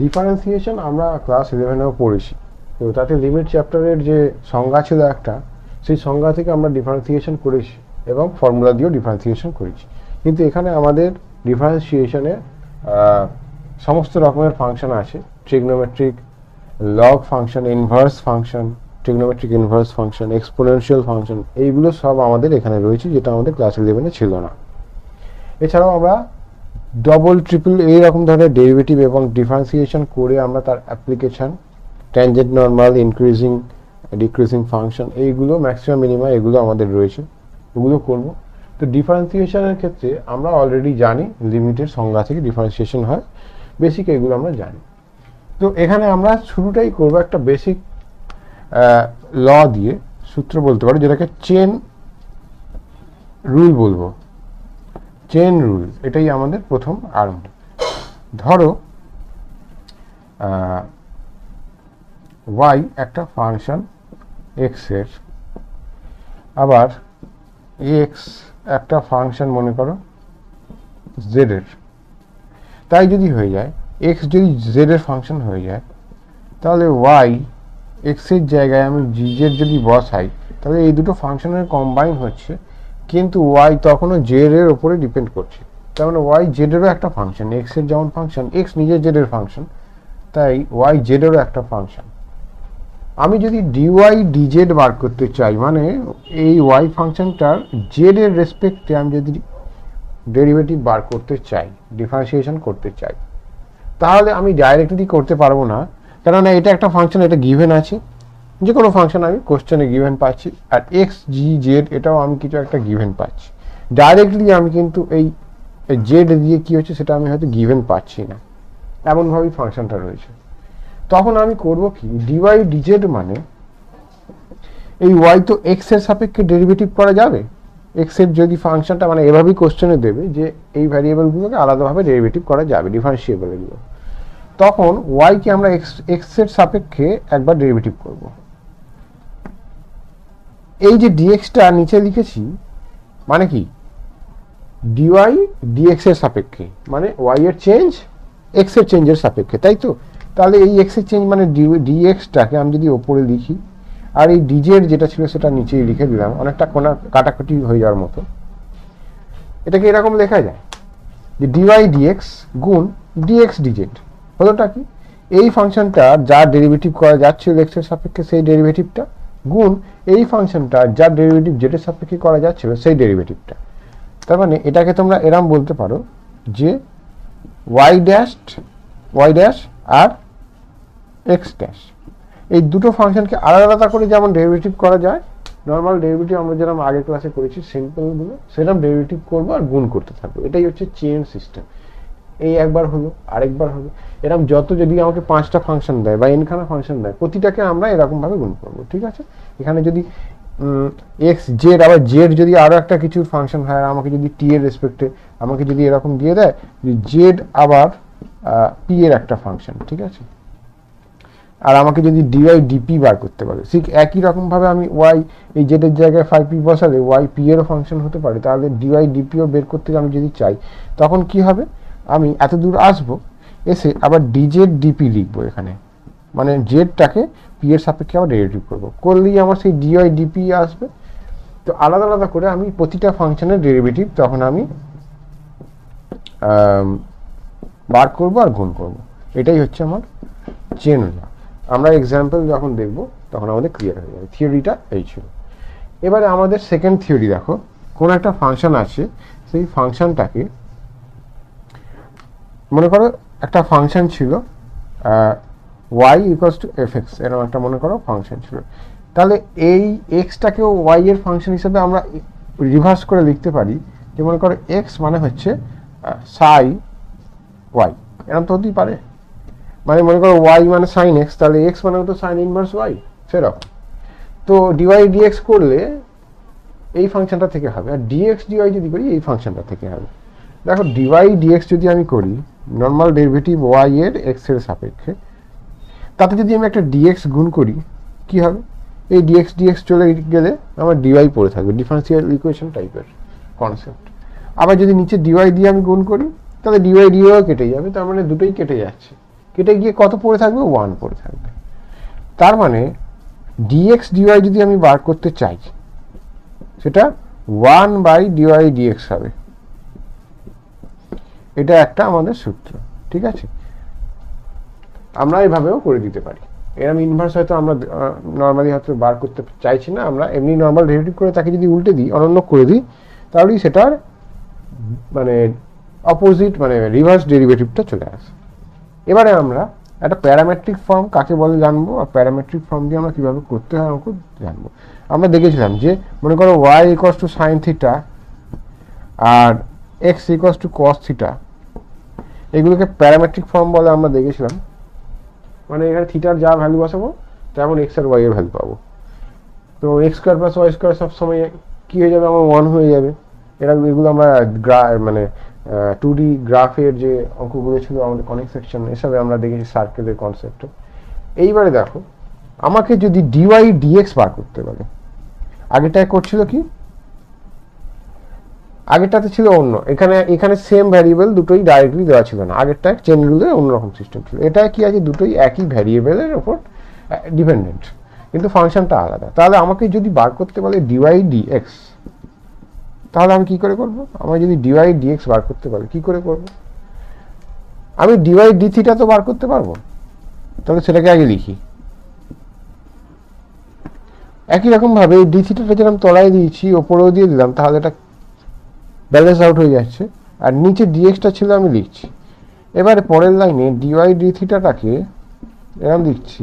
Differentiation আমরা class 11এও পড়েছি, তো তাতে লিমিট চ্যাপ্টারের যে সংজ্ঞা ছিল একটা, সেই সংজ্ঞা থেকে আমরা ডিফারেন্সিয়েশন করেছি এবং ফর্মুলা দিয়েও ডিফারেন্সিয়েশন করেছি। কিন্তু এখানে আমাদের ডিফারেন্সিয়েশনে সমস্ত রকমের ফাংশন আছে, trigonometric, log function, inverse function, trigonometric inverse function, exponential function, এইগুলো সব আমাদের এখানে রয়েছে, যেটা আমাদের ক্লাস 11-এ ছিল না। এছাড়াও আমরা ডবল, ট্রিপল এইরকম ধরনের ডেরিভেটিভ এবং ডিফারেন্সিয়েশন করে আমরা তার application, tangent, normal, increasing, decreasing function, এইগুলো ম্যাক্সিমাম, মিনিমাম, এগুলো আমাদের রয়েছে, ওগুলো করব। তো ডিফারেন্সিয়েশনের ক্ষেত্রে আমরা অলরেডি জানি লিমিটের সংজ্ঞা থেকে ডিফারেন্সিয়েশন হয়, বেসিক এগুলো আমরা জানি। তো এখানে আমরা শুরুটাই করব একটা বেসিক ল দিয়ে, সূত্র বলতে পারো, যেটাকে চেন রুল বলবো। চেন রুল, এটাই আমাদের প্রথম আরম্ভ। ধরো y একটা ফাংশন x এর, আবার x একটা ফাংশন মনে করো z এর। তাই যদি হয়ে যায়, x যদি z এর ফাংশন হয়ে যায়, তাহলে y x এর জায়গায় আমি z এর যদি বসাই, তাহলে এই দুটো ফাংশনের কম্বাইন হচ্ছে, কিন্তু y তখনও z এর উপরে ডিপেন্ড করছে। তার মানে y z এরও একটা ফাংশন, x এর যেমন ফাংশন, x নিজের z এর ফাংশন, তাই y z এরও একটা ফাংশন। আমি যদি dy dz বার করতে চাই, মানে এই y ফাংশনটার z এর রেসপেক্টে আমি যদি ডেরিভেটিভ বার করতে চাই, ডিফারেন্সিয়েশন করতে চাই, তাহলে আমি ডাইরেক্টলি করতে পারবো না, কেননা এটা একটা ফাংশন, এটা গিভেন আছে, যে কোনো ফাংশন আমি কোশ্চেনে গিভেন পাচ্ছি, আর এক্স জি জেড এটাও আমি কিছু একটা গিভেন পাচ্ছি। ডাইরেক্টলি আমি কিন্তু এই জেড দিয়ে কি হচ্ছে সেটা আমি হয়তো গিভেন পাচ্ছি না, এমনভাবেই ফাংশনটা রয়েছে। তখন আমি করব কি, ডিওয়াই ডিজেড মানে এই ওয়াই তো এক্স এর সাপেক্ষে ডেরিভেটিভ করা যাবে, এক্স এর যদি ফাংশনটা, মানে এভাবেই কোশ্চেনে দেবে যে এই ভ্যারিয়েবলগুলোকে আলাদাভাবে ডেরিভেটিভ করা যাবে, ডিফারেন্সিয়েবলগুলো। তখন ওয়াইকে আমরা এক্স এর সাপেক্ষে একবার ডেরিভেটিভ করব। এই যে ডিএক্সটা নিচে লিখেছি, মানে কি ডিওয়াই ডিএক্স এর সাপেক্ষে, মানে ওয়াই এর চেঞ্জ এক্স এর চেঞ্জের সাপেক্ষে, তাই তো? তাহলে এই এক্স এর চেঞ্জ মানে ডিএক্সটাকে আমি যদি ওপরে লিখি, আর এই ডিজেড যেটা ছিল সেটা নিচেই লিখে দিলাম, অনেকটা কোনা কাটাকুটি হয়ে যাওয়ার মতো। এটাকে এরকম লেখা যায় যে ডিওয়াই ডিএক্স গুণ ডিএক্স ডিজেড। হলোটা কি, এই ফাংশনটা যার ডেরিভেটিভ করা যাচ্ছিল এক্স এর সাপেক্ষে সেই ডেরিভেটিভটা, গুণ এই ফাংশনটা যার ডেরিভেটিভ জেড এর সাপেক্ষে করা যাচ্ছিল সেই ডেরিভেটিভটা। তার মানে এটাকে তোমরা এরম বলতে পারো যে ওয়াই ড্যাশ আর এক্স ড্যাশ, এই দুটো ফাংশনকে আলাদা আলাদা করে যেমন ডেরিভেটিভ করা যায়, নর্মাল ডেরিভেটিভ আমরা যেরকম আগের ক্লাসে করেছি সিম্পলগুলো, সেরকম ডেরিভেটিভ করবো আর গুণ করতে থাকবো। এটাই হচ্ছে চেন সিস্টেম। এই একবার হলো, আরেকবার হলো, এরকম যত, যদি আমাকে 5টা ফাংশন দেয় বা এনখানা ফাংশন দেয়, প্রতিটাকে আমরা এরকমভাবে গুণ করবো, ঠিক আছে? এখানে যদি এক্স জেড, আবার জেড যদি আরও একটা কিছু ফাংশন হয়, আমাকে যদি টি এর রেসপেক্টে আমাকে যদি এরকম দিয়ে দেয় জেড আবার পি এর একটা ফাংশন, ঠিক আছে? আর আমাকে যদি ডিওয়াই ডিপি বার করতে পারে, ঠিক একই রকমভাবে আমি ওয়াই এই জেড এর জায়গায় 5p বসালে ওয়াই পি এরও ফাংশন হতে পারে, তাহলে ডিওয়াই ডিপিও বের করতে আমি যদি চাই, তখন কি হবে, আমি এত দূর আসবো, এসে আবার ডিজেড ডিপি লিখবো এখানে, মানে জেডটাকে পি এর সাপেক্ষে আবার ডেরিভেটিভ করবো, করলেই আমার সেই ডিওয়াই ডিপি আসবে। তো আলাদা আলাদা করে আমি প্রতিটা ফাংশনের ডেরিভেটিভ তখন আমি বার করবো আর গুণ করবো। এটাই হচ্ছে আমার চেন ল। আমরা এক্সাম্পল যখন দেখব তখন আমাদের ক্লিয়ার হয়ে যাবে। থিওরিটা এই ছিল। এবারে আমাদের সেকেন্ড থিওরি দেখো, কোন একটা ফাংশন আছে, সেই ফাংশনটাকে মনে করো একটা ফাংশন ছিল y ইকুয়ালস টু fx, এরকম একটা মনে করো ফাংশন ছিল। তাহলে এই এক্সটাকেও y এর ফাংশন হিসেবে আমরা রিভার্স করে লিখতে পারি, যে মনে করো x মানে হচ্ছে সাই y, এরকম তো হতেই পারে। মানে মনে করো y মানে সাইন x, তাহলে x মানে তো সাইন ইনভার্স y, সেরকম। তো ডিওয়াই ডিএক্স করলে এই ফাংশনটা থেকে হবে, আর ডিএক্স ডিওয়াই যদি করি এই ফাংশনটা থেকে হবে। দেখো ডিওয়াই ডিএক্স যদি আমি করি নর্মাল ডেরিভেটিভ ওয়াই এর এক্স এর সাপেক্ষে, তাতে যদি আমি একটা ডিএক্স গুণ করি কি হবে, এই ডিএক্স ডিএক্স চলে গেলে আমার ডিওয়াই পড়ে থাকবে, ডিফারেন্সিয়াল ইকুয়েশন টাইপের কনসেপ্ট। আবার যদি নিচে ডিওয়াই দিয়ে আমি গুণ করি তাহলে ডিওয়াই ডিওয়াই কেটে যাবে, তার মানে দুটোই কেটে যাচ্ছে। কেটে গিয়ে কত পড়ে থাকবে, 1 পড়ে থাকবে। তার মানে ডিএক্স ডিওয়াই যদি আমি বার করতে চাই সেটা 1/dy/dx হবে। এটা একটা আমাদের সূত্র, ঠিক আছে। আমরা এভাবেও করে দিতে পারি। এরকম ইনভার্স হয়তো আমরা নর্মালি হয়তো বার করতে চাইছি না, আমরা এমনি নর্মাল ডেরিভেটিভ করে তাকে যদি উল্টে দিই, অনন্য করে দিই, তাহলেই সেটার মানে অপোজিট মানে রিভার্স ডেরিভেটিভটা চলে আসে। এবারে আমরা একটা প্যারামেট্রিক ফর্ম কাকে বলে জানবো, আর প্যারামেট্রিক ফর্ম দিয়ে আমরা কীভাবে করতে হয় আমাকে জানবো। আমরা দেখেছিলাম যে মনে করো y = sin থিটা আর x = cos থিটা, এগুলোকে প্যারামেট্রিক ফর্ম বলে আমরা দেখেছিলাম। মানে এখানে থিটার যা ভ্যালু বসাবো তেমন x আর y এর ভ্যালু পাবো। তো x² + y² সবসময় কী হয়ে যাবে, আমার 1 হয়ে যাবে। এগুলো আমরা মানে 2D গ্রাফের যে অঙ্কগুলো ছিল আমাদের কনিক সেকশন, এসবে আমরা দেখেছি সার্কেলের কনসেপ্ট। এইবারে দেখো আমাকে যদি ডিওয়াই ডিএক্স বার করতে বলে, আগেরটায় করছিল কি, আগেরটাতে ছিল অন্য, এখানে সেম ভ্যারিয়েবল দুটোই ডাইরেক্টলি দেওয়া ছিল না, আগেরটায় চেন রুলে অন্যরকম সিস্টেম ছিল। এটা কি আছে, দুটোই একই ভ্যারিয়েবলের ওপর ডিপেন্ডেন্ট কিন্তু ফাংশনটা আলাদা। তাহলে আমাকে যদি বার করতে বলে ডিওয়াই ডিএক্স, তাহলে আমি কি করে করব, আমার যদি ডিওয়াই ডিএক্স বার করতে বলে কি করে করব, আমি ডিওয়াই ডি থিটা তো বার করতে পারবো, তাহলে সেটাকে আগে লিখি। একই রকম ভাবে ডি থিটাটা যেরকম তলায় দিয়েছি ওপরেও দিয়ে দিলাম, তাহলে এটা ব্যালেন্স আউট হয়ে যাচ্ছে। আর নিচে ডিএক্সটা ছিল আমি লিখছি। এবারে পরের লাইনে ডিওয়াই ডি থিটাটাকে এরকম লিখছি,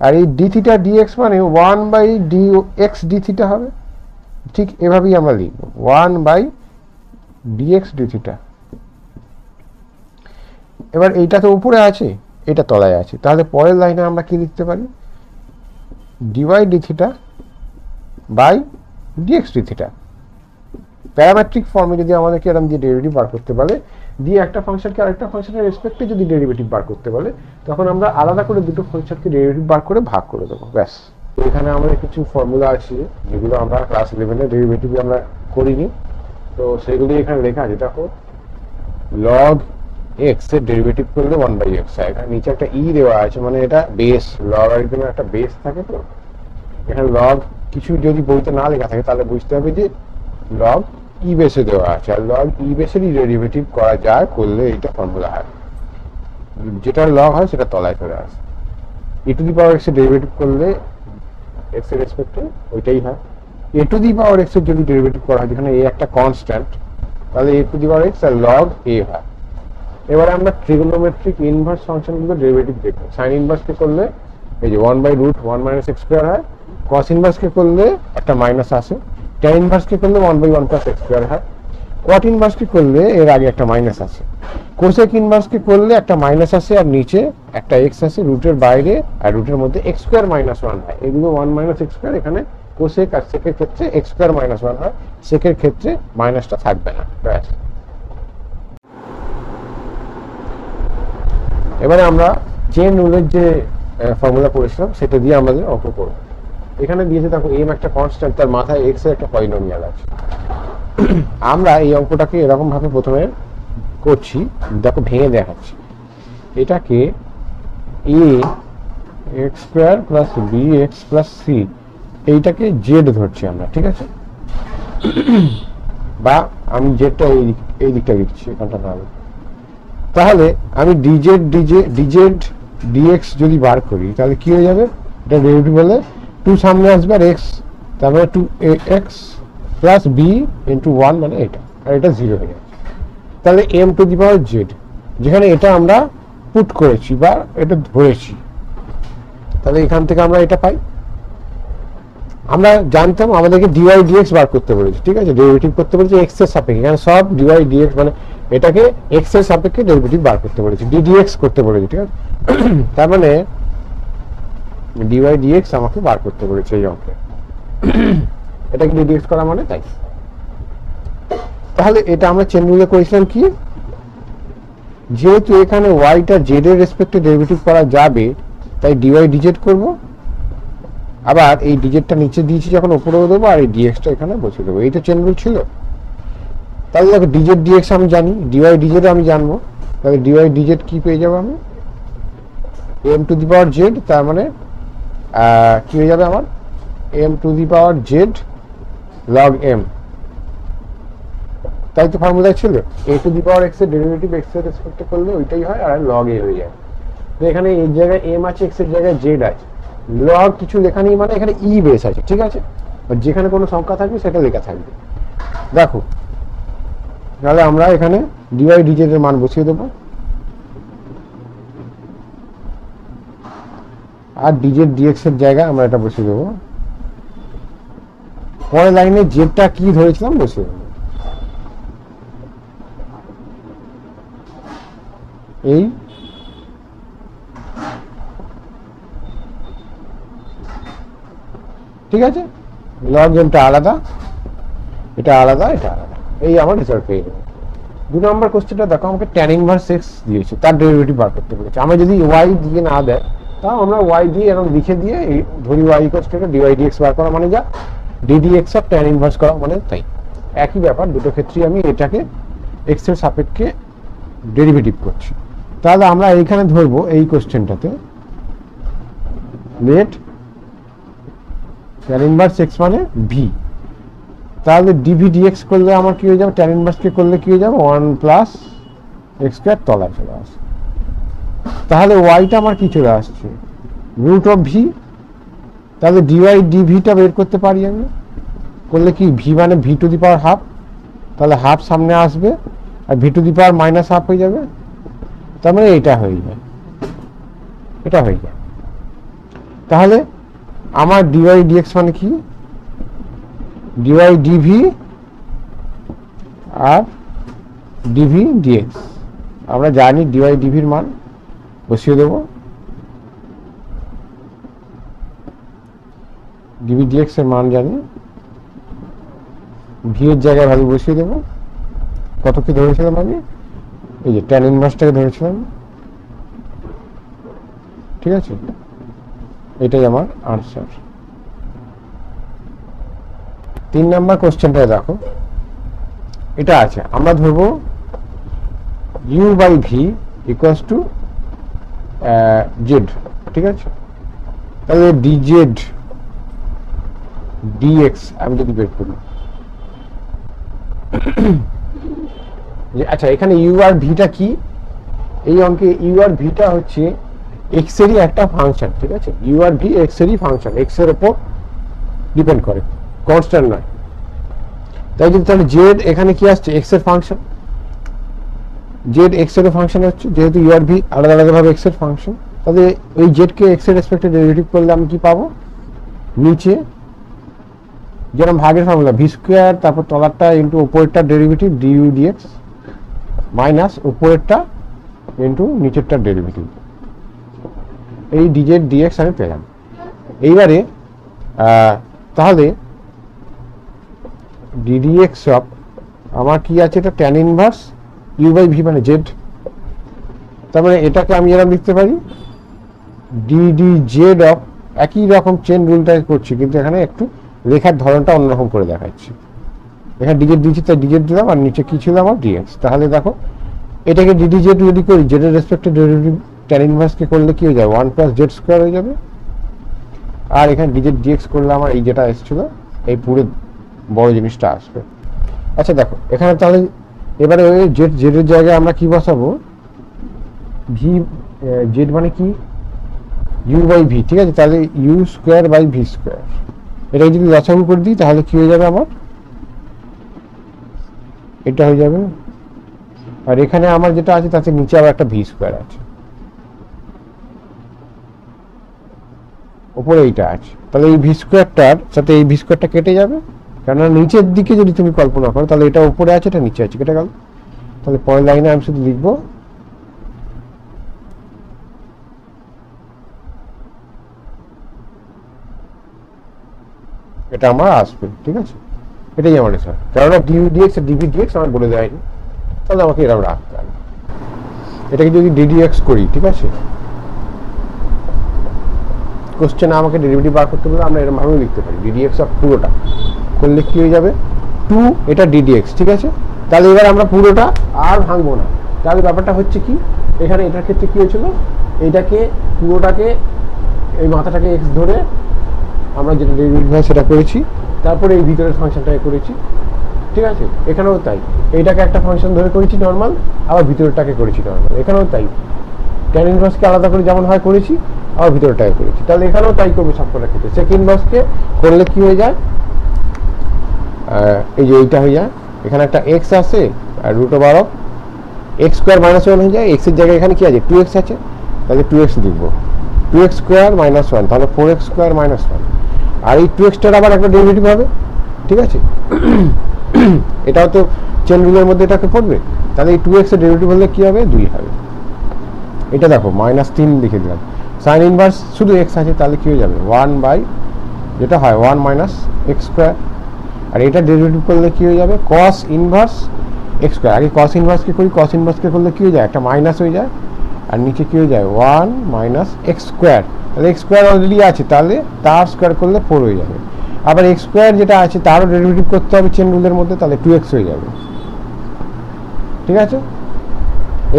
আর এই ডি থিটা ডিএক্স মানে 1/dx ডি থিটা হবে। ঠিক এভাবেই আমরা লিখব 1/dx ডি থিটা। এবার এইটা তো উপরে আছে, এটা তলায় আছে, তাহলে পরের লাইনে আমরা কি লিখতে পারি, dy d theta by dx d theta. Parametric ফর্মে যদি আমাদেরকে এরকম দিয়ে ডেরিভেটিভ বার করতে বলে, দিয়ে একটা ফাংশনকে আরেকটা ফাংশনের রেসপেক্টে যদি ডেরিভেটিভ বার করতে বলে, তখন আমরা আলাদা করে দুটো ফাংশনকে ডেরিভেটিভ বার করে ভাগ করে দেবো, ব্যাস। এখানে আমাদের কিছু ফর্মুলা আছে যেগুলো আমরা ক্লাস 11-এ ডেরিভেটিভ আমরা করিনি, তো সেগুলি এখানে লেখা আছে। দেখো লগ এক্স এর ডেরিভেটিভ করলে 1/x হয়, এখানে নিচে একটা ই দেওয়া আছে, মানে এটা বেস, লগারিদমের একটা বেস থাকে। তো এখানে লগ কিছু যদি বইতে না লেখা থাকে তাহলে বুঝতে হবে যে লগ ই বেসে দেওয়া আছে, আর লগ ই বেসেরই ডেরিভেটিভ করা যায় করলে এইটা ফর্মুলা হয়, যেটার লগ হয় সেটা তলায় চলে আসে। e to the power x এর ডেরিভেটিভ করলে x এর রেসপেক্টে ওইটাই হয়। a to the power x এর যদি ডেরিভেটিভ করা হয়, যেখানে a একটা কনস্ট্যান্ট, তাহলে a to the power x আর লগ a হয়। এবারে আমরা ট্রিগোনোমেট্রিক ইনভার্স ফাংশনগুলো ডেরিভেটিভ দেখব। সাইন ইনভার্সকে করলে এই যে 1/√1 - x² হয়, কস ইনভার্সকে করলে একটা মাইনাস আসে, ট্যান ইনভার্সকে করলে 1/1 + x² হয়, কট ইনভার্সকে করলে এর আগে একটা মাইনাস আসে, কোসেক ইনভার্সকে করলে একটা মাইনাস আসে আর নিচে একটা x আসে রুটের বাইরে, আর রুটের মধ্যে x² - 1 হয়। এগুলো 1 - x², এখানে কোসেক আর সেকের ক্ষেত্রে x² - 1 হয়, সেকের ক্ষেত্রে মাইনাসটা থাকবে না, ব্যাস। এবারে আমরা চেন রুলের যে ফর্মুলা পড়েছিলাম সেটা দিয়ে আমাদের অঙ্ক করব। এখানে দিয়েছে দেখো এম একটা কনস্ট্যান্ট, তার মাথায় এক্স এর একটা পলিনোমিয়াল আছে। আমরা এই অঙ্কটাকে এরকম ভাবে প্রথমে করছি, দেখো ভেঙে দেখাচ্ছি। এটাকে ax² + bx + c, এইটাকে জেড ধরছি আমরা, ঠিক আছে, বা আমি জেডটা এই দিকটা লিখছি, এখানটা না। তাহলে আমি ডিজেড ডিএক্স যদি বার করি তাহলে কি হয়ে যাবে, এটা ডেরিভেটিভ বলে 2 সামনে আসবে আর এক্স, তারপরে 2ax + b × 1 মানে এটা, আর এটা 0 হয়ে যাচ্ছে। তাহলে m two the power Z, যেখানে এটা আমরা পুট করেছি বা এটা ধরেছি, তাহলে এখান থেকে আমরা এটা পাই। আমরা জানতাম আমাদেরকে ডিওয়াই ডিএক্স বার করতে বলেছি, ঠিক আছে, ডেরিভেটিভ করতে বলেছি এক্স এর সাপেক্ষে, এখানে সব ডিওয়াই ডিএক্স মানে এটাকে এক্স এর সাপেক্ষে ডেরিভেটিভ বার করতে বলেছি, ডিডিএক্স করতে বলেছি, ঠিক আছে। তার মানে ডিওয়াই ডিএক্স আমাকে বার করতে বলেছে এই অঙ্কে, এটা কি ডিডিএক্স করা মানে তাই। তাহলে এটা আমরা চেন রুলে করেছিলাম কি, যেহেতু এখানে ওয়াইটা জেড এর রেসপেক্টে ডেরিভেটিভ করা যাবে, তাই ডিওয়াই ডিজেড করব, আবার এই ডিজেটটা নিচে দিয়েছি যখন উপরেও দেবো, আর এই ডিএক্সটা এখানে বসিয়ে দেবো। এই তো চেন রুল ছিল। তাহলে দেখো ডিজেড ডিএক্স আমি জানি, ডিওয়াই ডিজেড আমি জানবো, তাহলে ডিওয়াই ডিজেড কি পেয়ে যাবো আমি, m to the power z, তার মানে কি হয়ে যাবে আমার m to the power z log m, তাই তো ফর্মুলা ছিল। A to the power x এর ডেরিভেটিভ এক্স এর রেসপেক্টে করলে ওইটাই হয়, আর লগ এ হয়ে যায়। তো এখানে এই জায়গায় এম আছে, এক্স এর জায়গায় জেড আছে, লগ কিছু লেখা নেই মানে এখানে ই বেস আছে, ঠিক আছে। আর যেখানে কোনো সংখ্যা থাকবে সেটা লেখা থাকবে। দেখো তাহলে আমরা এখানে ডিওয়াই ডিজেড এর মান বসিয়ে দেবো, আর ডিজেড ডিএক্স এর জায়গায় আমরা এটা বসিয়ে দেবো। পরের লাইনে জেডটা কি ধরেছিলাম বসিয়ে দেবো, এই ঠিক আছে। লগ এমটা আলাদা, এটা আলাদা, এটা আলাদা, এই আমার রেজাল্ট পেয়ে যাবে। 2 নম্বর কোশ্চেনটা দেখো, আমাকে tan ইনভার্স x দিয়েছে, তার ডেরিভেটিভ বার করতে বলেছে। আমরা যদি y দিয়ে না দেয় তাও আমরা y দিয়ে এরকম লিখে দিয়ে ধরি y equals to dy dx বার করা মানে যা, ddx অফ tan ইনভার্স করা মানে তাই, একই ব্যাপার। দুটো ক্ষেত্রেই আমি এটাকে x এর সাপেক্ষে ডেরিভেটিভ করছি। তাহলে আমরা এইখানে ধরবো এই কোশ্চেনটাতে লেট tan ইনভার্স x মানে v, তাহলে ডিভি ডিএক্স করলে আমার কি হয়ে যাবে, tan ইনভার্স কে করলে কি হয়ে যাবে 1 প্লাস এক্স স্কয়ার তলায় চলে আসে। তাহলে ওয়াইটা আমার কি চলে আসছে রুট অফ ভি, তাহলে ডিওয়াই ডিভিটা বের করতে পারি আমি, করলে কি ভি মানে V to the power half, তাহলে হাফ সামনে আসবে আর V to the power minus half হয়ে যাবে, তার মানে এটা হয়ে যায়, এটা হয়ে যায়। তাহলে আমার ডিওয়াই ডিএক্স মানে কি, ডিওয়াই ডিভি আর ডিভি ডিএক্স, আমরা জানি ডিওয়াই ডিভির মান বসিয়ে দেবো, ডিভি ডিএক্স এর মান জানি, ভি এর জায়গায় ভ্যালু বসিয়ে দেবো। কত কি ধরেছিলাম আমি, এই যে tan ইনভার্সটাকে ধরেছিলাম, ঠিক আছে, এটাই আমার আনসার। 3 নম্বর কোশ্চেনটা দেখো, এটা আছে, আমরা ধরবো u by v equals to z, ঠিক আছে। তাহলে ডিজেড ডিএক্স আমি যদি বের করি, আচ্ছা এখানে ইউ আর ভিটা কি, এই অঙ্কে ইউ আর ভিটা হচ্ছে এক্স এরই একটা ফাংশন, ঠিক আছে। ইউ আর ভি এক্স এরই ফাংশন, এক্স এর উপর ডিপেন্ড করে, কনস্ট্যান্ট নয়। তাই যদি তাহলে জেড এখানে কি আসছে, এক্স এর ফাংশন, জেড এক্স এর ফাংশন হচ্ছে, যেহেতু ইউ আর ভি আলাদা আলাদা ভাবে এক্স এর ফাংশন, তাহলে ওই জেড কে এক্স এর রেসপেক্টে ডেরিভেটিভ করলে আমি কি পাবো, নিচে যেরকম ভাগের ফর্মুলা ভি স্কোয়ার, তারপর তলারটা ইন্টু উপরেরটা ডেরিভেটিভ ডিইউ ডিএক্স মাইনাস উপরেরটা ইন্টু নিচেরটা ডেরিভেটিভ, এই ডিজেড ডিএক্স আমি পেলাম। এইবারে তাহলে ডিডিএক্স অফ আমার কি আছে, এটা tan inverse u by v মানে জেড, তার মানে এটাকে আমি এরকম লিখতে পারি ডিডি জেড অফ, একই রকম চেন রুলটা করছি কিন্তু এখানে একটু লেখার ধরনটা অন্যরকম করে দেখাচ্ছি। এখানে ডিজেড দিয়েছি তাই ডিজেড দিলাম, আর নিচে কি ছিল আমার ডিএক্স। তাহলে দেখো এটাকে ডিডি জেড যদি করি, জেড এর রেসপেক্টে ডেরিভেটিভ tan ইনভার্সকে করলে কি হয়ে যাবে 1 প্লাস জেড স্কোয়ার হয়ে যাবে, আর এখানে ডিজেড ডিএক্স করলে আমার এই যেটা এসেছিল এই পুরো বড় জিনিসটা আসবে। আচ্ছা দেখো এখানে তাহলে এবারে ওই জেড এর জায়গায় আমরা কি বসাবো, ভি জেড মানে কি ইউ বাই ভি, ঠিক আছে। তাহলে u square by v square, এটা যদি লসাগু করে দিই তাহলে কি হয়ে যাবে আমার, এটা হয়ে যাবে। আর এখানে আমার যেটা আছে তাতে নিচে আবার একটা ভি স্কোয়ার আছে, উপরে এইটা আছে, তাহলে এই ভি স্কোয়ারটার সাথে এই ভি স্কোয়ারটা কেটে যাবে, কেননা নিচের দিকে যদি তুমি কল্পনা করো তাহলে এটা উপরে আছে এটা নিচে আছে, কেটে গেল। তাহলে পরের লাইনে আমি শুধু লিখবো এটা আমার আসবে, ঠিক আছে। এটাই আমার স্যার, কেননা ডিউ ডিএক্স আর ডিভি ডিএক্স আমার বলে দেয়নি, তাহলে আমাকে এরকম রাখতে হবে। এটাকে যদি ডিডিএক্স করি, ঠিক আছে, কোশ্চেনে আমাকে ডেরিভেটিভ বার করতে বলে আমরা এরকম ভাবে লিখতে পারি ডিডিএক্স অফ পুরোটা করলে কি হয়ে যাবে 2, এটা ডিডিএক্স, ঠিক আছে। তাহলে এবার আমরা পুরোটা আর ভাঙবো না, তাহলে ব্যাপারটা হচ্ছে কি, এখানে এটার ক্ষেত্রে কি হয়েছিল, এইটাকে পুরোটাকে এই মাথাটাকে এক্স ধরে আমরা যেটা ডেরিভেটিভ হয় সেটা করেছি, তারপরে এই ভিতরের ফাংশনটাকে করেছি, ঠিক আছে। এখানেও তাই, এইটাকে একটা ফাংশন ধরে করেছি নর্মাল, আবার ভিতরটাকে করেছি নর্মাল, এখানেও তাই ট্যান ইনভার্সকে আলাদা করে যেমন হয় করেছি, আবার ভিতরটাকে করেছি, তাহলে এখানেও তাই করবে সবকটা ক্ষেত্রে। সেক ইনভার্সকে করলে কি হয়ে যায়, এই যে এইটা হয়ে যায়, এখানে একটা এক্স আছে আর root over of X square minus one হয়ে যায়, এক্সের জায়গায় এখানে কি আছে 2x আছে, তাহলে 2x লিখবো, 2x স্কোয়ার মাইনাস ওয়ান, তাহলে 4x স্কোয়ার মাইনাস ওয়ান, আর এই 2xটার আবার একটা ডেরিভেটিভ হবে, ঠিক আছে। এটাও তো চেন রুলের মধ্যে এটাকে পড়বে, তাহলে এই 2x এর ডেরিভেটিভ হলে কি হবে 2 হবে। এটা দেখো -3 লিখে দিলাম, সাইন ইনভার্স শুধু x আছে, তাহলে কি হয়ে যাবে 1 বাই যেটা হয় 1 মাইনাস এক্স স্কোয়ার, আর এটা ডেরিভেটিভ করলে কি হয়ে যাবে cos ইনভার্স এক্স স্কোয়ার। আগে cos ইনভার্সকে করি, cos ইনভার্সকে করলে কি হয়ে যায় একটা মাইনাস হয়ে যায়, আর নিচে কি হয়ে যায় 1 মাইনাস এক্স স্কোয়ার, তাহলে এক্স স্কোয়ার অলরেডি আছে, তাহলে তার স্কোয়ার করলে 4 হয়ে যাবে, আবার এক্স স্কোয়ার যেটা আছে তারও ডেরিভেটিভ করতে হবে চেন রুলের মধ্যে, তাহলে 2x হয়ে যাবে, ঠিক আছে।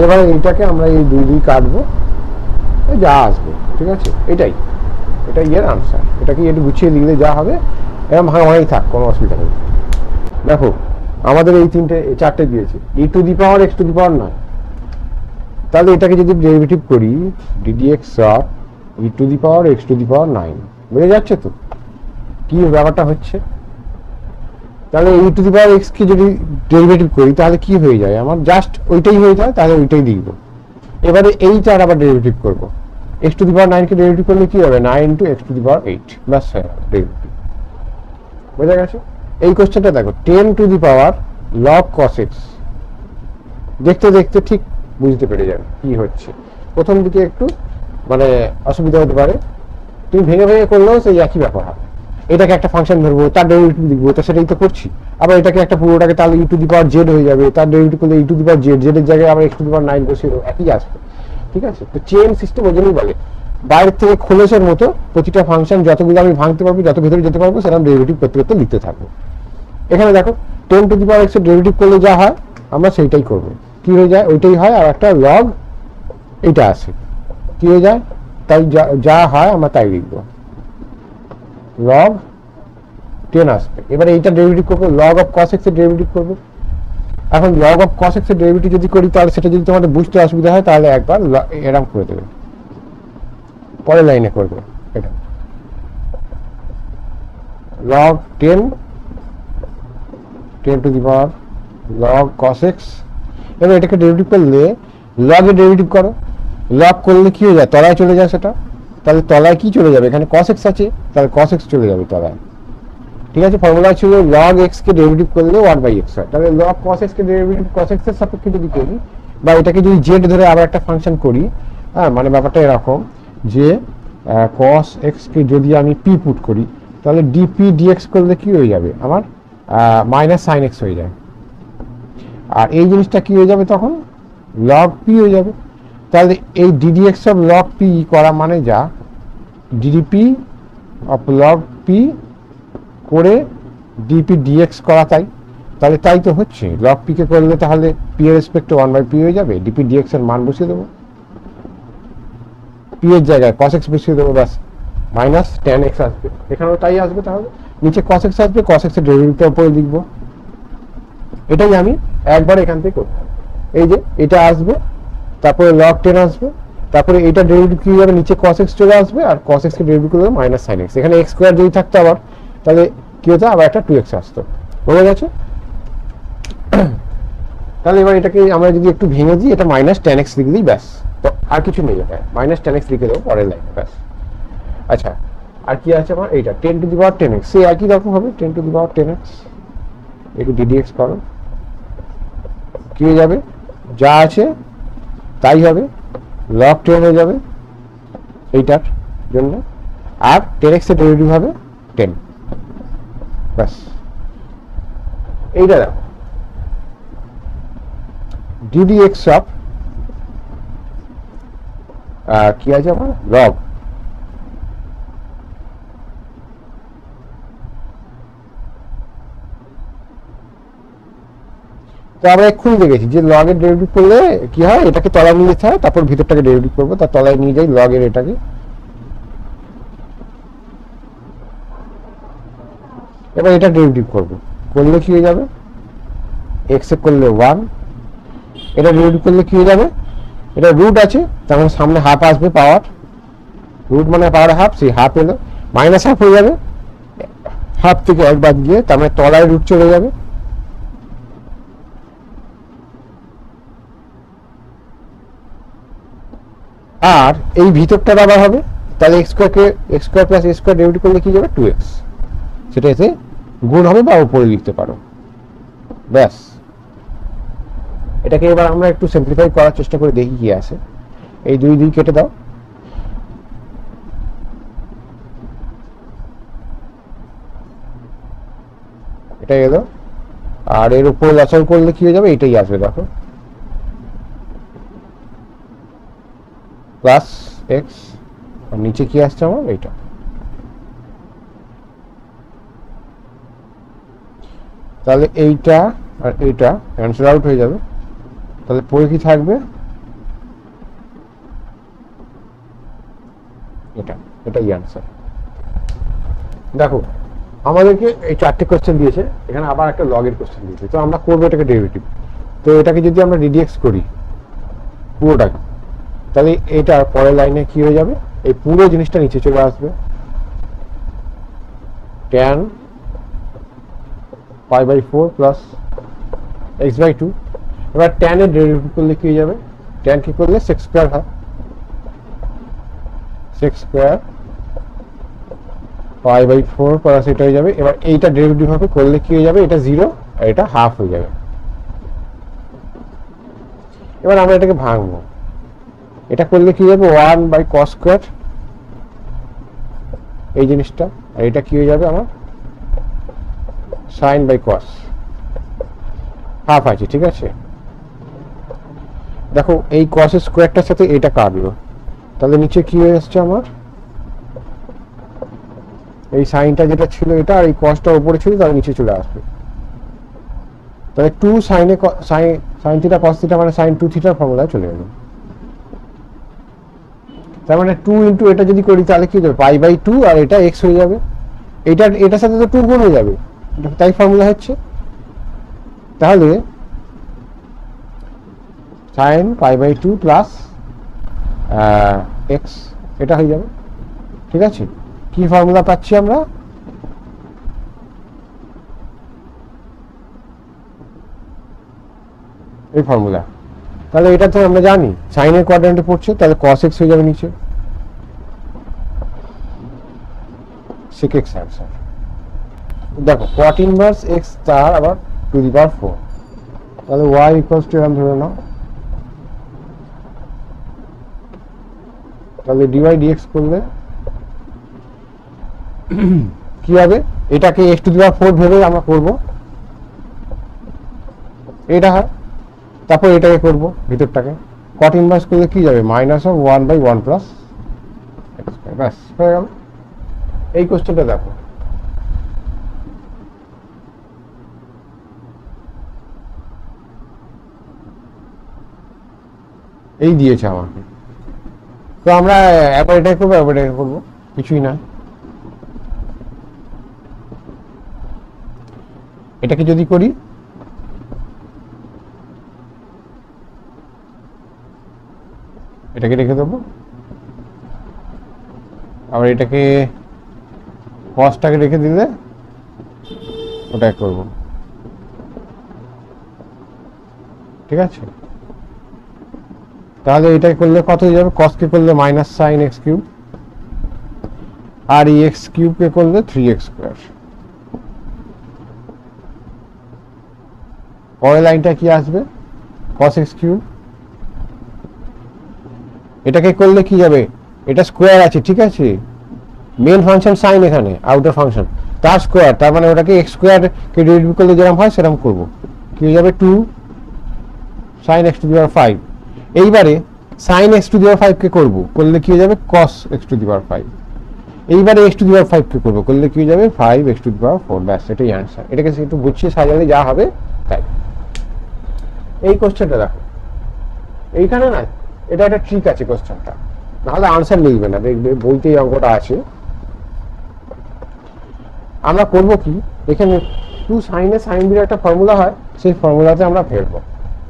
এবারে এইটাকে আমরা এই 2 কাটবো, যা আসবে, ঠিক আছে, এটাই এর আনসার। এটাকে একটু গুছিয়ে লিখলে যা হবে, এরকম ভাঙাভাঙি থাক, কোনো অসুবিধা নেই। দেখো আমাদের এই চারটে দিয়েছে e to the power x to the power 9, তাহলে এটাকে যদি ডেরিভেটিভ করি ddx of e to the power x to the power 9, বুঝে যাচ্ছে তো কি ব্যাপারটা হচ্ছে। তাহলে e to the power x কে যদি ডেরিভেটিভ করি তাহলে কি হয়ে যায়, আমার জাস্ট ওইটাই হয়ে যায়, তাহলে ওইটাই লিখব। এবারে এইটার আবার ডেরিভেটিভ করব, x to the power 9 K derivative করলে কি হবে 9 ইনটু x টু দি পাওয়ার 8, বাস হয়ে গেল ডেরিভেটিভ। বুঝা গেছে। এই কোশ্চেনটা দেখো 10 two the power log cos x, দেখতে দেখতে ঠিক বুঝতে পেরে যাবে কি হচ্ছে। প্রথম দিকে একটু মানে অসুবিধা হতে পারে, তুমি ভেঙে ভেঙে করলেও সেই একই ব্যাপার হবে। এটাকে একটা ফাংশন ধরবো, তার ডেরিভেটিভ লিখবো, তা সেটাই তো করছি। আবার এটাকে একটা পুরোটাকে তাহলে e to the power z হয়ে যাবে, তার ডেরিভেটিভ করলে e to the power z, z এর জায়গায় আবার x টু দি পাওয়ার 9 বসিয়ে দেবো, একই আসবে, ঠিক আছে। তো চেন সিস্টেম ওই জন্যই বলে বাইরের থেকে খোলসের মতো প্রতিটা ফাংশন যতগুলো আমি ভাঙতে পারবো, যত ভেতরে যেতে পারবো, সেরকম ডেরিভেটিভ করতে করতে লিখতে থাকবো। এখানে দেখো 10 টু দি পাওয়ার x এর ডেরিভেটিভ করলে যা হয় আমরা সেইটাই করবো, কি হয়ে যায় ওইটাই হয়, আর একটা লগ এইটা আসে, কি হয়ে যায়, তাই যা হয় আমরা তাই লিখবো, লগ 10 আসবে। এবারে এইটা ডেরিভেটিভ করবো, লগ অফ cos x এর ডেরিভেটিভ করবো। এখন লগ অফ cos x এর ডেরিভেটিভ যদি করি, তাহলে সেটা যদি তোমাদের বুঝতে অসুবিধা হয় তাহলে একবার এরকম করে দেবে, পরের লাইনে করবে এটা log 10 two the power log cos x। এবার এটাকে ডেরিভেটিভ করলে লগ এর ডেরিভেটিভ করো, লগ করলে কি হয়ে যায় তলায় চলে যায় সেটা, তাহলে তলায় কি চলে যাবে, এখানে cos x আছে, তাহলে cos x চলে যাবে তলায়, ঠিক আছে। ফর্মুলা ছিল log x কে ডেরিভেটিভ করলে 1/x হয়, তাহলে log cos x কে ডেরিভেটিভ cos x এর সাপেক্ষে যদি করি, বা এটাকে যদি z ধরে আবার একটা ফাংশন করি, হ্যাঁ মানে ব্যাপারটা এরকম যে cos x কে যদি আমি p পুট করি, তাহলে dp dx করলে কি হয়ে যাবে আমার মাইনাস sin x হয়ে যায়, আর এই জিনিসটা কি হয়ে যাবে তখন log p হয়ে যাবে। তাহলে এই ddx অফ log p করা মানে যা ddp অফ log p করে dp dx করা, তাহলে তাই তো হচ্ছে। log p কে করলে তাহলে p এর রেসপেক্টে 1/p হয়ে যাবে, dp dx এর মান বসিয়ে দেবো, p এর জায়গায় cos x বসিয়ে দেবো, ব্যাস মাইনাস tan x আসবে, এখানেও তাই আসবে। তাহলে নিচে cos x আসবে, cos x এর ডেরিভেটিভটা উপরে লিখবো, এটাই আমি একবার এখান থেকে করব। এই যে এটা আসবে, তারপরে log 10 আসবে, তারপরে এটা ডেরিভেটিভ কি যাবে নিচে cos x চলে আসবে, আর cos x কে ডেরিভেটিভ করলে মাইনাস sin x, এখানে x স্কয়ার যদি থাকতো আবার তাহলে কি হতো আবার একটা 2x আসতো, বুঝে গেছে। তাহলে এবার এটাকে আমরা যদি একটু ভেঙে দিই, এটা মাইনাস tan x লিখলেই ব্যাস, তো আর কিছু নেই, এটা মাইনাস tan x লিখে দেবো পরের লাইনে, ব্যাস। আচ্ছা আর কি আছে আমার, এইটা 10 টু দি পাওয়ার 10x, সে একই রকম হবে 10 টু দি পাওয়ার 10x, একটু ddx করো, কি হয়ে যাবে যা আছে তাই হবে, log 10 হয়ে যাবে এইটার জন্য, আর 10x এর ডেরিভেটিভ হবে 10, ব্যাস। এইটা দেখো ddx অফ কি আছে আমার log তো আমরা এক্ষুনি দেখেছি যে লগের ডেরিভেটিভ করলে কি হয়, এটাকে তলায় নিয়ে যেতে হয়, তারপর ভিতরটাকে ডেরিভেটিভ করবো, তার তলায় নিয়ে যাই লগের এটাকে। এবার এটা ডেরিভেটিভ করবো, করলে কি হয়ে যাবে, এক্স এ করলে 1, এটা ডেরিভেটিভ করলে কি হয়ে যাবে, এটা রুট আছে তার মানে সামনে হাফ আসবে, পাওয়ার রুট মানে পাওয়ার হাফ, সেই হাফ এলো মাইনাস হাফ হয়ে যাবে, হাফ থেকে এক বাদ গিয়ে তার মানে তলায় রুট চলে যাবে। আর এই ভিতরটা আবার হবে, তাহলে এক্স স্কোয়ার প্লাস এ স্কোয়ার ডেরিভেটিভ করলে কি যাবে 2x, সেটা এসে গুণ হবে বা উপরে লিখতে পারো, ব্যাস। এটাকে এবার আমরা একটু সিম্পলিফাই করার চেষ্টা করে দেখি কি আছে। এই 2 2 কেটে দাও, এটা এলো, আর এর উপরে লসাগু করলে কি হয়ে যাবে, এটাই আসবে, দেখো প্লাস এক্স, আর নিচে কি আসছে আমার এইটা। তাহলে এইটা আর এইটা ক্যান্সেল আউট হয়ে যাবে, তাহলে পরে কি থাকবে, এটাই আনসার। দেখো আমাদেরকে এই 4টে কোশ্চেন দিয়েছে, এখানে আবার একটা লগের কোশ্চেন দিয়েছে, তো আমরা করবো এটাকে ডেরিভেটিভ। তো এটাকে যদি আমরা ডিডিএক্স করি পুরোটাকে, তাহলে এটা পরের লাইনে কি হয়ে যাবে, এই পুরো জিনিসটা নিচে চলে আসবে, tan π/4 প্লাস x/2। এবার tan এর ডেরিভেটিভ করলে কি হয়ে যাবে, tan কি করলে sec স্কয়ার হয়, sec স্কয়ার π/4 প্লাস এটা হয়ে যাবে। এবার এইটা ডেরিভেটিভ হবে, করলে কি হয়ে যাবে, এটা 0 আর এটা হাফ হয়ে যাবে। এবার আমরা এটাকে ভাঙবো, এটা করলে কি যাবে 1/cos স্কয়ার, এই জিনিসটা, আর এটা কি হয়ে যাবে আমার sin/cos, হাফ আছে, ঠিক আছে। দেখো এই cos এর স্কয়ারটার সাথে এটা কাটলো, তাহলে নিচে কি হয়ে আসছে আমার, এই সাইনটা যেটা ছিল এটা, আর এই cosটা উপরে ছিল, তাহলে নিচে চলে আসবে। তাহলে 2 sin θ cos θ মানে sin 2θ ফর্মুলায় চলে গেল। তার মানে 2 ইন্টু এটা যদি করি তাহলে কি হবে, π/2 আর এটা x হয়ে যাবে, এটার সাথে তো 2 গুণ হয়ে যাবে, তাই ফর্মুলা হচ্ছে। তাহলে sin π/2 প্লাস x এটা হয়ে যাবে, ঠিক আছে। কি ফর্মুলা পাচ্ছি আমরা, এই ফর্মুলা। তাহলে এটা তো আমরা জানি sin এর কোয়াড্রেন্টে পড়ছে, তাহলে cos x হয়ে যাবে নিচে, sec x आंसर। দেখো cot ইনভার্স x স্টার আবার টু দি পাওয়ার 4, তাহলে y ইকুয়ালস টু এরকম ধরে নাও, তাহলে dy dx করলে কি হবে, এটাকে x টু দি পাওয়ার 4 ভেবে আমরা করব, এটা হয়, তারপর এটাকে করব ভিতরটাকে, cot ইনভার্স করলে কি যাবে -1/1 প্লাস x, ব্যাস হয়ে গেল। এই কোশ্চেনটা দেখো, এই দিয়েছে আমাকে, তো আমরা একবার এটাকে করবো, একবার এটাকে করবো, কিছুই না। এটাকে যদি করি, এটাকে রেখে দেবো, আবার এটাকে cosটাকে রেখে দিলে ওটাকে করব, ঠিক আছে। তাহলে এটাকে করলে কত হয়ে যাবে, cos কে করলে মাইনাস sin x3 আর এই x3 কে করলে 3x²। পরের লাইনটা কি আসবে, cos x3, এটাকে করলে কি যাবে, এটা স্কোয়ার আছে, ঠিক আছে, মেন ফাংশন sin, এখানে আউটার ফাংশন তার স্কোয়ার, তার মানে ওটাকে x² কে ডেরিভেটিভ করলে যেরকম হয় সেরকম করব, কি হয়ে যাবে 2 sin x⁵। এইবারে sin x⁵ কে করব, করলে কি হয়ে যাবে cos x⁵। এইবারে x⁵ কে করব, করলে কি হয়ে যাবে 5x⁴, ব্যাস এটাই आंसर। এটাকে একটু গুছিয়ে সাজালে যা হবে তাই। এই কোশ্চেনটা দেখো, এইখানে না এটা একটা ট্রিক আছে কোশ্চেনটা, নাহলে আনসার লিখবে না, দেখবে বইতে এই অঙ্কটা আছে। আমরা করব কি, এখানে 2 sin a sin b এর একটা ফর্মুলা হয়, সেই ফর্মুলাতে আমরা ফেলবো,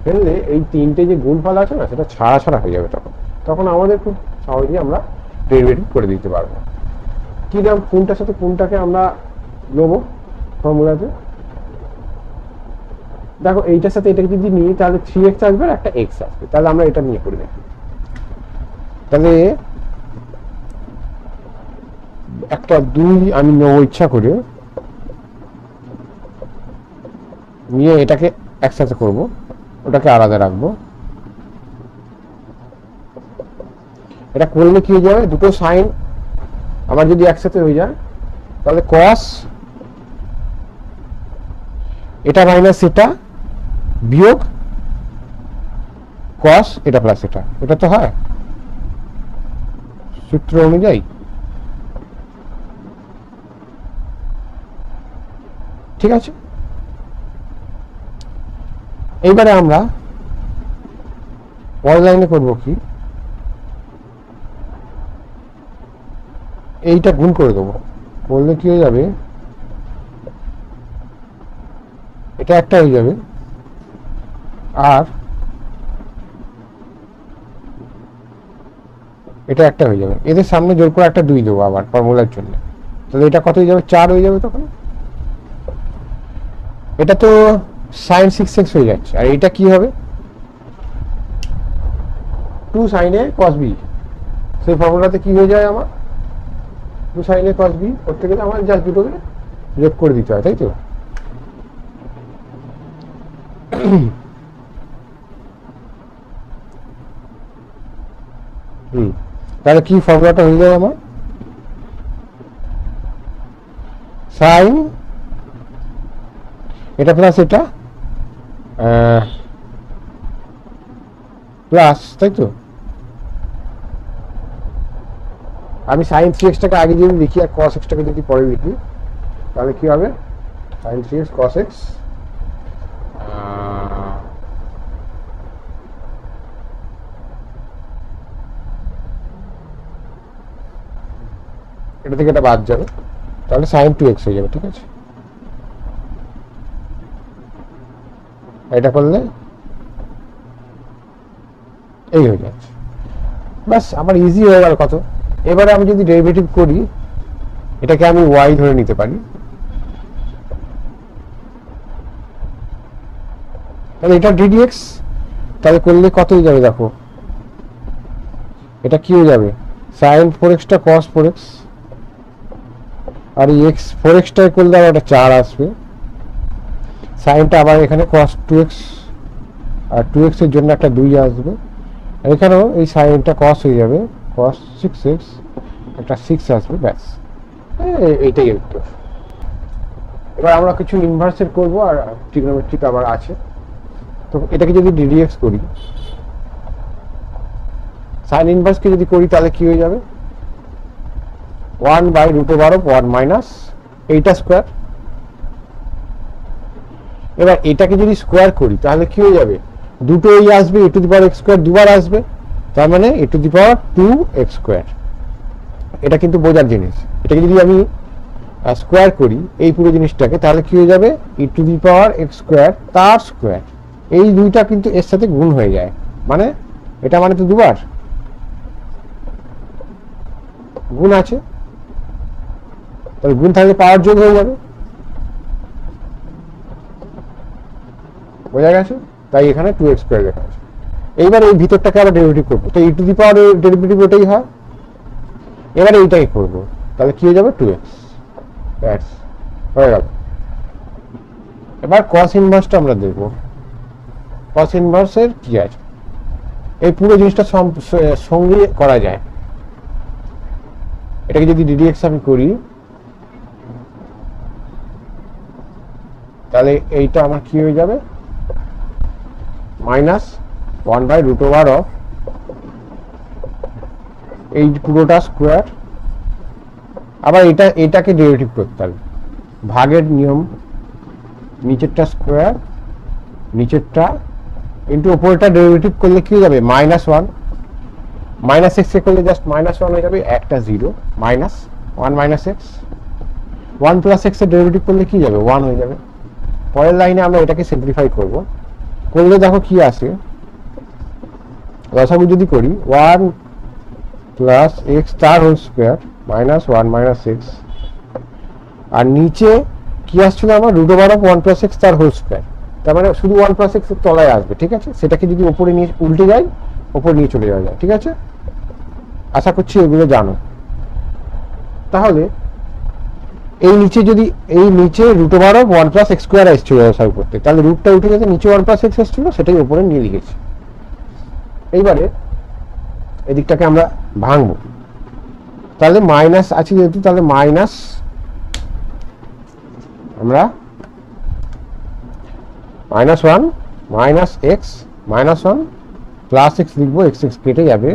ফেললে এই তিনটে যে গুণফল আছে না সেটা ছাড়া ছাড়া হয়ে যাবে। তখন তখন আমাদের খুব সহজেই আমরা ডেরিভেটিভ করে দিতে পারবো। কি নাম, কোনটার সাথে কোনটাকে আমরা নেবো ফর্মুলাতে, দেখো এইটার সাথে এটাকে যদি নিই তাহলে 3x আসবে আর একটা x আসবে, তাহলে আমরা এটা নিয়ে করে দেখি। তাহলে একটা 2 আমি নেবো ইচ্ছা করে, নিয়ে এটাকে একসাথে করব, ওটাকে আলাদা রাখবো। এটা করলে কি হয়ে যাবে, দুটো সাইন আমার যদি একসাথে হয়ে যায় তাহলে cos এটা মাইনাস এটা বিয়োগ cos এটা প্লাস এটা, এটা তো হয় সূত্র অনুযায়ী। ঠিক আছে, এইবারে আমরা পরের লাইনে করব কি, এইটা গুণ করে দেবো, করলে কি হয়ে যাবে, এটা একটা হয়ে যাবে আর এটা একটা হয়ে যাবে, এদের সামনে জোর করে একটা 2 দেবো আবার ফর্মুলার জন্য, তাহলে এটা কত হয়ে যাবে, 4 হয়ে যাবে। তখন এটা তো sin 6x হয়ে যাচ্ছে, আর এটা কি হবে 2 sin a cos b, সেই ফর্মুলাতে কি হয়ে যায় আমার 2 sin a cos b, করতে গেলে আমার জাস্ট দুটোকে যোগ করে দিতে হয়, তাই তো। তাহলে কি ফর্মুলাটা হয়ে যায় আমার, sin এটা প্লাস এটা প্লাস, তাই তো। আমি sin 3x টাকে আগে যদি লিখি আর cos x টাকে যদি পরে লিখি তাহলে কি হবে, sin 3x cos x এটা থেকে এটা বাদ যাবে, তাহলে sin 2x হয়ে যাবে। ঠিক আছে, এটা করলে এই হয়ে যাচ্ছে, বাস আমার ইজি হয়ে গেল কত। এবারে আমি যদি ডেরিভেটিভ করি, এটাকে আমি y ধরে নিতে পারি, তাহলে এটা ddx, তাহলে করলে কত হয়ে যাবে দেখো, এটা কি হয়ে যাবে sin 4x টা cos 4x, আর এই x 4x টা করলে আবার একটা 4 আসবে, সাইনটা আবার এখানে cos 2x আর 2x এর জন্য একটা 2 আসবে, আর এখানেও এই সাইনটা cos হয়ে যাবে, cos 6x একটা 6 আসবে, ব্যাস এইটাই উত্তর। এবার আমরা কিছু ইনভার্সের করব আর ট্রিগোনোমেট্রিক আবার আছে, তো এটাকে যদি ddx করি, সাইন ইনভার্সকে যদি করি তাহলে কি হয়ে যাবে 1/√1 মাইনাস এইটা স্কোয়ার। এবার এটাকে যদি স্কোয়ার করি তাহলে কি হয়ে যাবে, দুটোই আসবে e⁻x স্কোয়ার দুবার আসবে, তার মানে e⁻2x স্কোয়ার। এটা কিন্তু বোঝার জিনিস, এটাকে যদি আমি স্কোয়ার করি এই পুরো জিনিসটাকে তাহলে কি হয়ে যাবে e⁻x স্কোয়ার তার স্কোয়ার, এই দুইটা কিন্তু এর সাথে গুণ হয়ে যায়, মানে এটা মানে তো দুবার গুণ আছে, তাহলে গুণ থাকলে পাওয়ার যোগ হয়ে যাবে, বোঝা গেছে। তাই এখানে 2x স্কোয়ার লেখা আছে। এইবার এই ভিতরটাকে আবার ডেরিভেটিভ করবো, তো e⁻এর ডেরিভেটিভ ওটাই হয়, এবারে এইটাই করবো, তাহলে কি হয়ে যাবে 2x, ব্যাস হয়ে গেল। এবার cos ইনভার্সটা আমরা দেখবো, cos ইনভার্সের কি আছে, এই পুরো জিনিসটা সঙ্গে করা যায়। এটাকে যদি ddx আমি করি তাহলে এইটা আমার কি হয়ে যাবে মাইনাস 1/√1 অফ এই পুরোটা স্কোয়ার, আবার এটাকে ডেরিভেটিভ করতে হবে, ভাগের নিয়ম, নিচেরটা স্কোয়ার নিচেরটা ইন্টু ওপরটা ডেরিভেটিভ করলে কি হয়ে যাবে -1, মাইনাস এক্স করলে জাস্ট -1 হয়ে যাবে, একটা 0, minus 1 minus x, 1 plus x এর ডেরিভেটিভ করলে কি যাবে 1 হয়ে যাবে। পরের লাইনে আমরা এটাকে সিম্পলিফাই করলে দেখো কি আসে, লসাগু যদি করি 1 প্লাস এক্স তার whole square minus 1 minus X, আর নিচে কি আসছিল আমার √1 প্লাস এক্স তার হোল স্কোয়ার, তার মানে শুধু 1 প্লাস এক্স এর তলায় আসবে, ঠিক আছে। সেটাকে যদি ওপরে নিয়ে উল্টে যায়, ওপর নিয়ে চলে যাওয়া যায়, ঠিক আছে। আশা করছি এগুলো জানো। তাহলে এই নিচে যদি এই নিচে √1 প্লাস এক্স স্কোয়ার আসছিল লসাগু করতে, তাহলে রুটটা উঠে গেছে, নিচে 1 প্লাস এক্স আসছিল, সেটাই ওপরে নিয়ে লিখেছি। এইবারে এদিকটাকে আমরা ভাঙবো, তাহলে মাইনাস আছে যেহেতু, তাহলে মাইনাস আমরা -1 মাইনাস এক্স -1 প্লাস এক্স লিখবো, এক্স কেটে যাবে,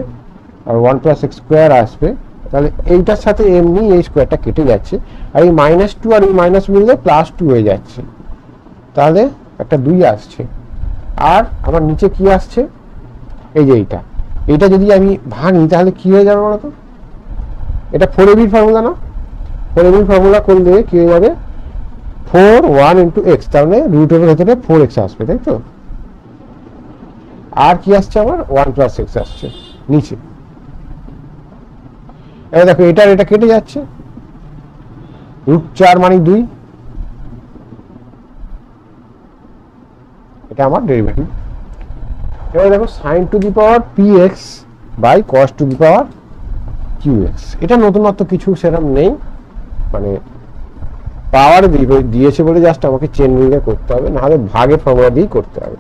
আর 1 প্লাস এক্স স্কোয়ার আসবে, তাহলে এইটার সাথে এমনি এই স্কোয়ারটা কেটে যাচ্ছে, আর এই -2 আর এই মাইনাস মিললে +2 হয়ে যাচ্ছে, তাহলে একটা 2 আসছে। আর আমার নিচে কি আসছে, এই যে এইটা যদি আমি ভাঙি তাহলে কি হয়ে যাবে বলতো, এটা 4ab ফর্মুলা না, 4ab ফর্মুলা করলে কি হয়ে যাবে 4 1 ইন্টু এক্স, তার মানে রুটের ভেতরে 4x আসবে, তাই তো। আর কি আসছে আমার 1 প্লাস এক্স আসছে নিচে। এবার দেখো এটা কেটে যাচ্ছে, √4 মানে 2, এটা আমার ডেরিভেটিভ। এবার দেখো sin to the power px by cos to the power qx, এটা নতুনত্ব কিছু সেরকম নেই, মানে পাওয়ার দিয়েছে বলে জাস্ট আমাকে চেন রুলে করতে হবে, নাহলে ভাগের ফর্মুলা দিয়েই করতে হবে।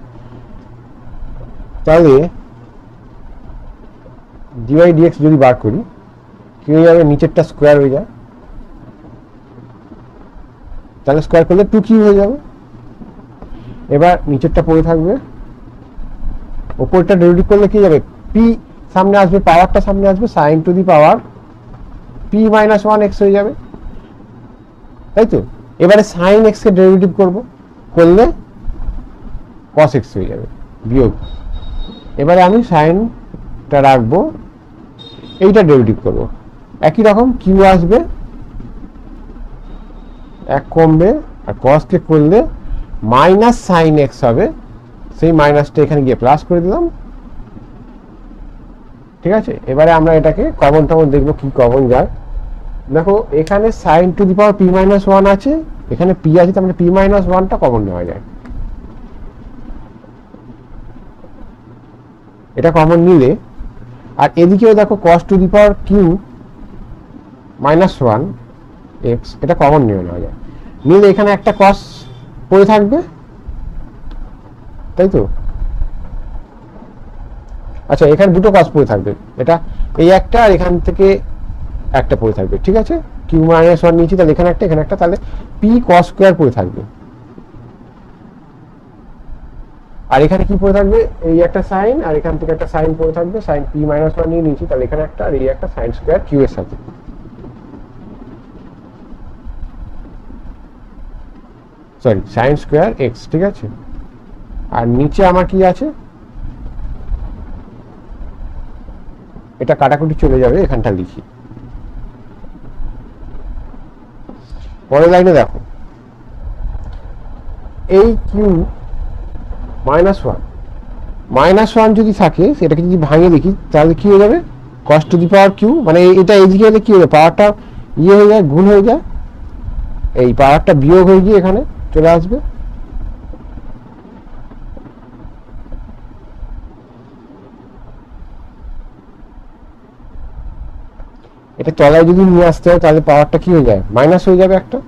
তাহলে dy dx যদি বার করি কি হয়ে যাবে, নিচেরটা স্কোয়ার হয়ে যায়, তাহলে স্কোয়ার করলে 2q হয়ে যাবে। এবার নিচেরটা পড়ে থাকবে, ওপরটা ডেরিভেটিভ করলে কি যাবে, p সামনে আসবে, পাওয়ারটা সামনে আসবে, sin to the power p - 1x হয়ে যাবে, তাই তো। এবারে sin x কে ডেরিভেটিভ করলে cos x হয়ে যাবে বিয়োগ, এবারে আমি সাইনটা রাখবো, এইটা ডেরিভেটিভ করব, একই রকম q আসবে, 1 কমবে, আর cos কে করলে মাইনাস sin x হবে, সেই মাইনাসটা এখানে গিয়ে প্লাস করে দিলাম, ঠিক আছে। এবারে আমরা এটাকে কমন দেখবো কি কমন যায়। দেখো এখানে sin to the power p - 1 আছে, এখানে p আছে, তার মানে p - 1টা কমন নেওয়া যায়, এটা কমন নিলে, আর এদিকেও দেখো cos to the power q - 1x, এটা কমন নেওয়া যায়, নিলে এখানে একটা cos পড়ে থাকবে, তাই তো। আচ্ছা এখানে দুটো cos পড়ে থাকবে, এটা এই একটা আর এখান থেকে একটা পড়ে থাকবে, ঠিক আছে। q - 1 নিয়েছি, তাহলে এখানে একটা, তাহলে p cos স্কয়ার পড়ে থাকবে, আর এখানে কি পড়ে থাকবে, এই একটা সাইন আর এখান থেকে একটা সাইন পড়ে থাকবে, sin p - 1 নিয়ে নিয়েছি, তাহলে এখানে একটা, আর এই একটা sin স্কয়ার q এর সাথে, সরি sin স্কয়ার x, ঠিক আছে। আর নিচে আমার কি আছে, এটা কাটাকুটি চলে যাবে, এখানটা লিখি। পরের লাইনে দেখো এই q -1 যদি থাকে, সেটাকে যদি ভাঙিয়ে দেখি তাহলে কি হয়ে যাবে, cos to the power q, মানে এটা এইদিকে হলে কি হবে, পাওয়ারটা ইয়ে হয়ে যায়, গুণ হয়ে যায়, এই পাওয়ারটা বিয়োগ হয়ে গিয়ে এখানে চলে আসবে, এটা তলায় যদি নিয়ে আসতে হয় তাহলে পাওয়ারটা কি হয়ে যায়, মাইনাস হয়ে যাবে একটা,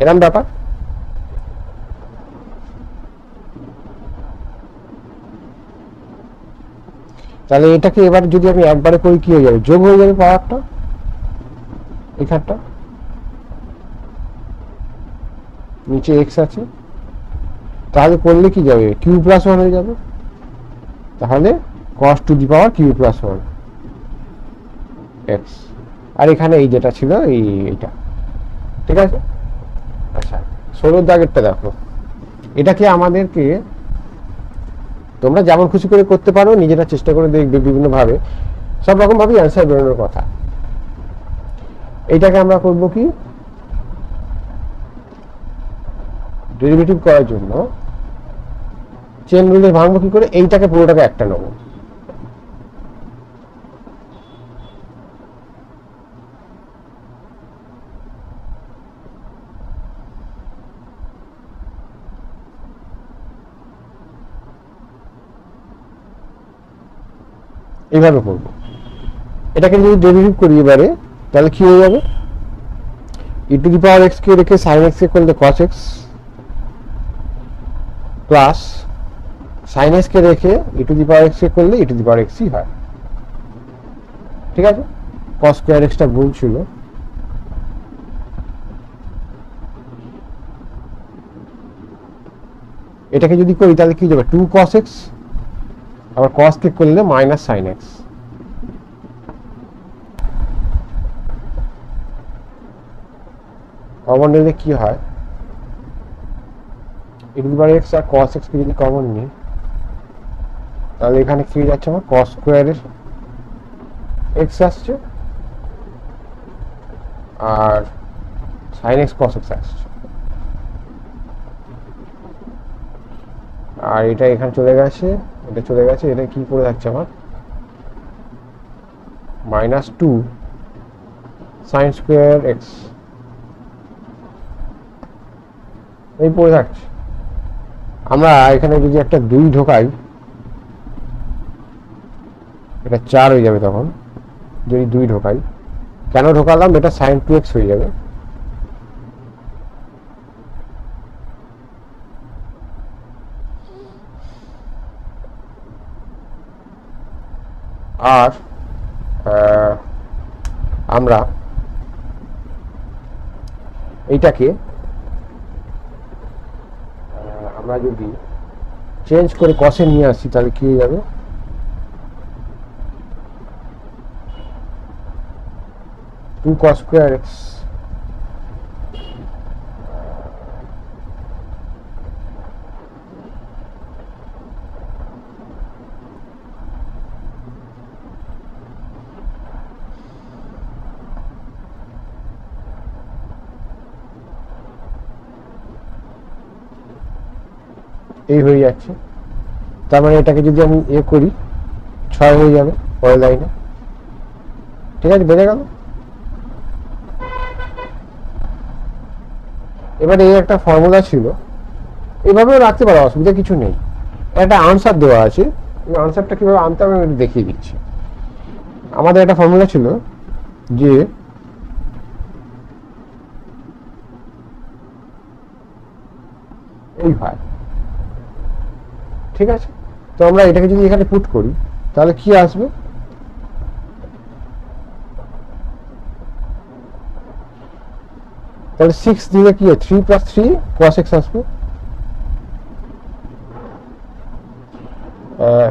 এরকম ব্যাপার। তাহলে এটাকে এবার যদি আমি একবারে করি কি হয়ে যাবে, যোগ হয়ে যাবে পাওয়ারটা, এখানটা নিচে x আছে, তাহলে করলে কি যাবে, q + 1 হয়ে যাবে, তাহলে cos to the power q + 1 x, আর এখানে এই যেটা ছিল এইটা, ঠিক আছে। আচ্ছা 16 দাগেরটা দেখো, এটাকে আমাদেরকে তোমরা যেমন খুশি করে করতে পারো, নিজেরা চেষ্টা করে দেখবে বিভিন্নভাবে, সব রকম ভাবেই অ্যান্সার বেরোনোর কথা। এইটাকে আমরা করব কি, ডেরিভেটিভ করার জন্য চেন রুলে ভাঙবো কি করে, এইটাকে পুরোটাকে একটা নেবো। এইভাবে করবো। এটাকে যদি ডেরিভেটিভ করি এবারে, তাহলে কি হয়ে যাবে, ই টু দি পাওয়ার এক্স কে রেখে সাইন এক্স কে করলে cos x, plus sine x কে রেখে ই টু দি পাওয়ার এক্স কে করলে ই টু দি পাওয়ার এক্সই হয়। ঠিক আছে, কস স্কোয়ার এক্সটা ভুল ছিল। এটাকে যদি করি তাহলে কি যাবে, 2 cos x, আবার cos কে করলে মাইনাস সাইন এক্স। কমন নিলে কি হয়, E to the power X আর cos x কে যদি কমন নিই, তাহলে এখানে কি যাচ্ছে আমার cos স্কোয়ারের এক্স আসছে, আর সাইন এক্স cos x আসছে, আর এটা এখানে চলে গেছে, এটা চলে গেছে, এটা কি করে যাচ্ছে আমার -2 সাইন স্কোয়ার এক্স, এই পড়ে থাকছে। আমরা এখানে যদি একটা 2 ঢোকাই, এটা 4 হয়ে যাবে তখন, যদি 2 ঢোকাই। কেন ঢোকালাম, এটা সাইন 2x হয়ে যাবে। আর আমরা এইটাকে আমরা যদি চেঞ্জ করে কসে নিয়ে আসি, তাহলে কি হয়ে যাবে, টু cos স্কোয়ার এক্স এই হয়ে যাচ্ছে। তার মানে এটাকে যদি আমি করি, 6 হয়ে যাবে পরের লাইনে। ঠিক আছে, বেড়ে গেল। এবারে এই একটা ফর্মুলা ছিল, এভাবেও রাখতে পারো, অসুবিধা কিছু নেই। একটা আনসার দেওয়া আছে, এই আনসারটা কিভাবে আনতে হবে আমি দেখিয়ে দিচ্ছি। আমাদের একটা ফর্মুলা ছিল যে এই হয়, ঠিক আছে। তো আমরা এটাকে যদি এখানে পুট করি, তাহলে কি আসবে, তাহলে 6 দিলে কি 3 + 3 cos x আসবে,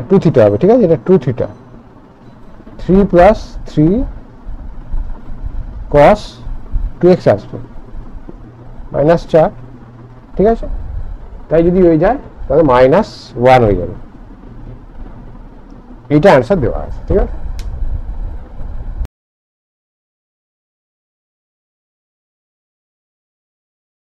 2 থিটা হবে। ঠিক আছে, এটা 2 থিটা, 3 + 3 cos 2x আসবে, -4। ঠিক আছে, তাই যদি হয়ে যায় তাহলে -1 হয়ে যাবে। এইটা অ্যান্সার দেওয়া আছে। ঠিক আছে।